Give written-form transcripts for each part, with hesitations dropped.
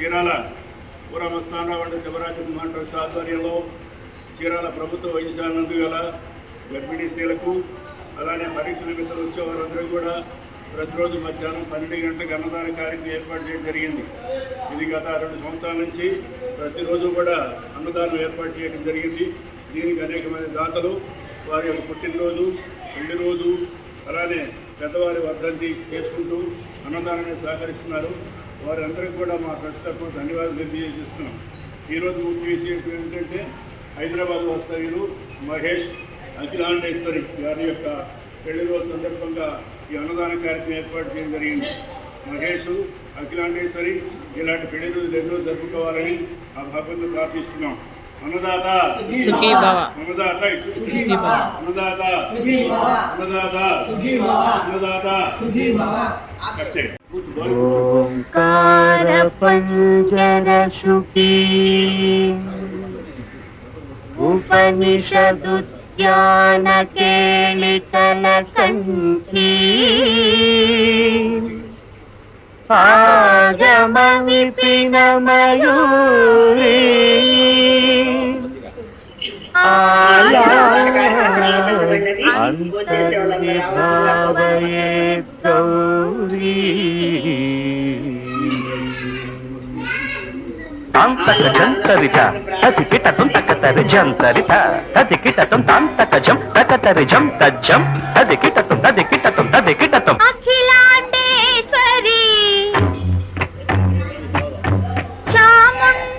చీరాల పురమస్థాన వంటి శివరాజు కుమార్ ట్రస్ట్ ఆధ్వర్యంలో చీరాల ప్రభుత్వ వైద్యశాల నందు గల గర్భిణీ స్త్రీలకు అలానే పరీక్ష నిమిత్తం వచ్చే వారందరూ కూడా ప్రతిరోజు మధ్యాహ్నం 12 గంటలకు అన్నదాన కార్యక్రమం ఏర్పాటు చేయడం జరిగింది. ఇది గత 2 సంవత్సరాల నుంచి ప్రతిరోజు కూడా అన్నదానం ఏర్పాటు చేయడం జరిగింది. దీనికి అనేక మంది దాతలు వారి యొక్క పుట్టినరోజు, పెళ్లి రోజు, అలానే పెద్దవారి వర్ధంతి చేసుకుంటూ అన్నదానాన్ని సహకరిస్తున్నారు. వారందరికీ కూడా మా ట్రస్ట్ తరఫున ధన్యవాదాలు తెలియజేస్తున్నాం. ఈరోజు ముఖ్య విషయం ఏంటంటే హైదరాబాద్ వాస్తవ్యులు మహేష్ అఖిలాండేశ్వరి గారి యొక్క పెళ్లి రోజు సందర్భంగా ఈ అన్నదాన కార్యక్రమం ఏర్పాటు చేయడం జరిగింది. మహేష్ అఖిలాండేశ్వరి ఇలాంటి పెళ్లి రోజులు ఎన్నో జరుపుకోవాలని ఆ భగవంతుని ప్రార్థిస్తున్నాం. అన్నదాత సుఖీ భవ, అన్నదాత సుఖీ భవ, అన్నదాత సుఖీ భవ, అన్నదాత సుఖీ భవ, అన్నదాత సుఖీ భవ. ఓంకార పంజర శుకి ఉపనిషదుద్యాన కేళికల కంఠీ ఆగమ విపిన మయూరీ అంతర్విభావయే గౌరీ తాంతక జంతరిత తదికిటతం తకతరి జంతరిత తదికిటతం తాంతకజం తకతరి జం తజ్జం తదికిటతం తదికిటతం తదికిటతం అఖిలాండేశ్వరి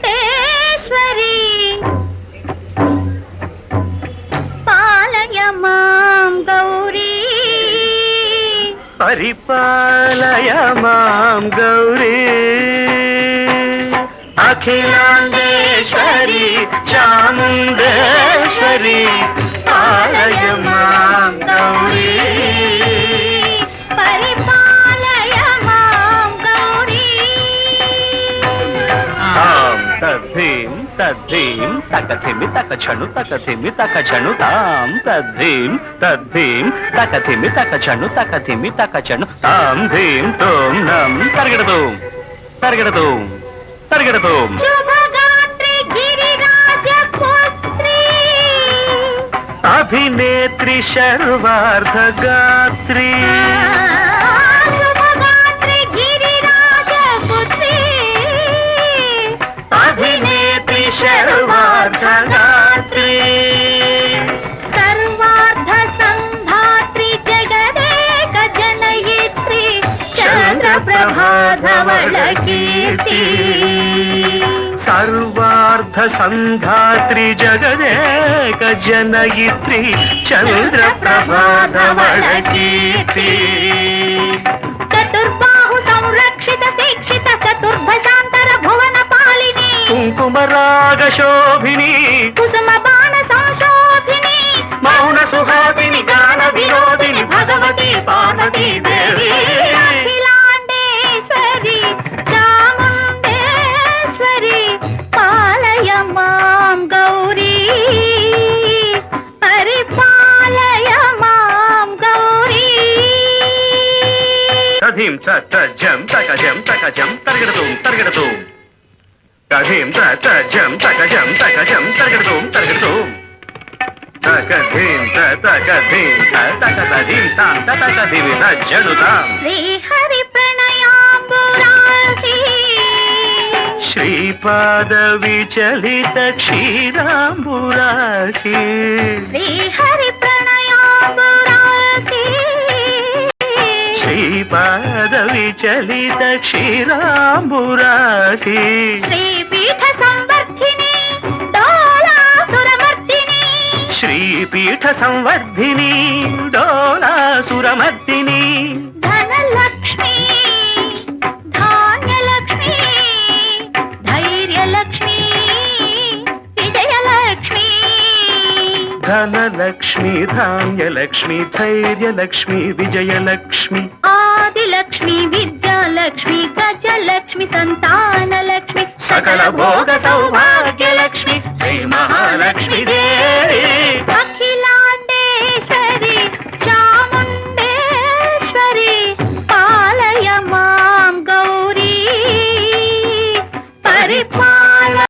చాముండేశ్వరి పాలయ మాం గౌరీ పరిపాలయ మాం గౌరీ అఖిలాండేశ్వరి చాముండేశ్వరి పాలయ మాం గౌరీ పరిపాలయ మాం గౌరీ తాం తద్ధీం తద్ధీం తకథిమి తకచను తకథిమి తకచను తాం తద్ధీం తద్ధీం తకథిమి తకచను తకథిమి తకచను తాం ధీం తోం నం తరగడదు తరగడదు తరగడదు శుభగాత్రి గిరిరాజ పుత్రి అభినేత్రి శర్వార్ధగాత్రి శుభగాత్రి గిరిరాజ పుత్రి అభినేత్రి శర్వార్ధగాత్రి సర్వార్థ సంధాత్రి జగదేక జనయిత్రి చంద్రప్రభాధవళ కీర్తి సర్వార్థ సంధాత్రి జగదేక జనయిత్రి చంద్రప్రభాధవళ కీర్తి చతుర్బాహు సంరక్షిత శిక్షిత చతుర్భశాంతర భువన పాలిని కుంకుమరాగ శోభిని కుసుమ బాణ సంశోభిని మౌన సుహాసిని గాన వినోదిని భగవతి పార్వతీ దేవి అఖిలాండేశ్వరి చాముండేశ్వరి పాలయ మాం గౌరీ పరిపాలయ మాం గౌరీ తధీం తజం తకజం తకజం తరగడదు తరగడదు తధీం తజం తకజం తకజం తరగడదు తరగడదు తకధీం తకధీం తకధీం తాం తకధీం తజ్జడుతాం శ్రీహరి ప్రణయాంబురాసి శ్రీపాద విచలిత క్షీరాంబురాశి శ్రీహరి ప్రణయాంబురాసి శ్రీపాద విచలిత క్షీరాంబురాశి శ్రీపీఠ సంవర్ధిని డోలాసురమర్దిని శ్రీపీఠ సంవర్ధిని డోలాసురమర్దిని ధనలక్ష్మి ధాన్యలక్ష్మి ధైర్యలక్ష్మి విజయలక్ష్మి ధనలక్ష్మి ధాన్యలక్ష్మి ధైర్యలక్ష్మి విజయలక్ష్మి ఆదిలక్ష్మి విద్యాలక్ష్మి గజలక్ష్మి సంతానలక్ష్మి సకల భోగ సౌ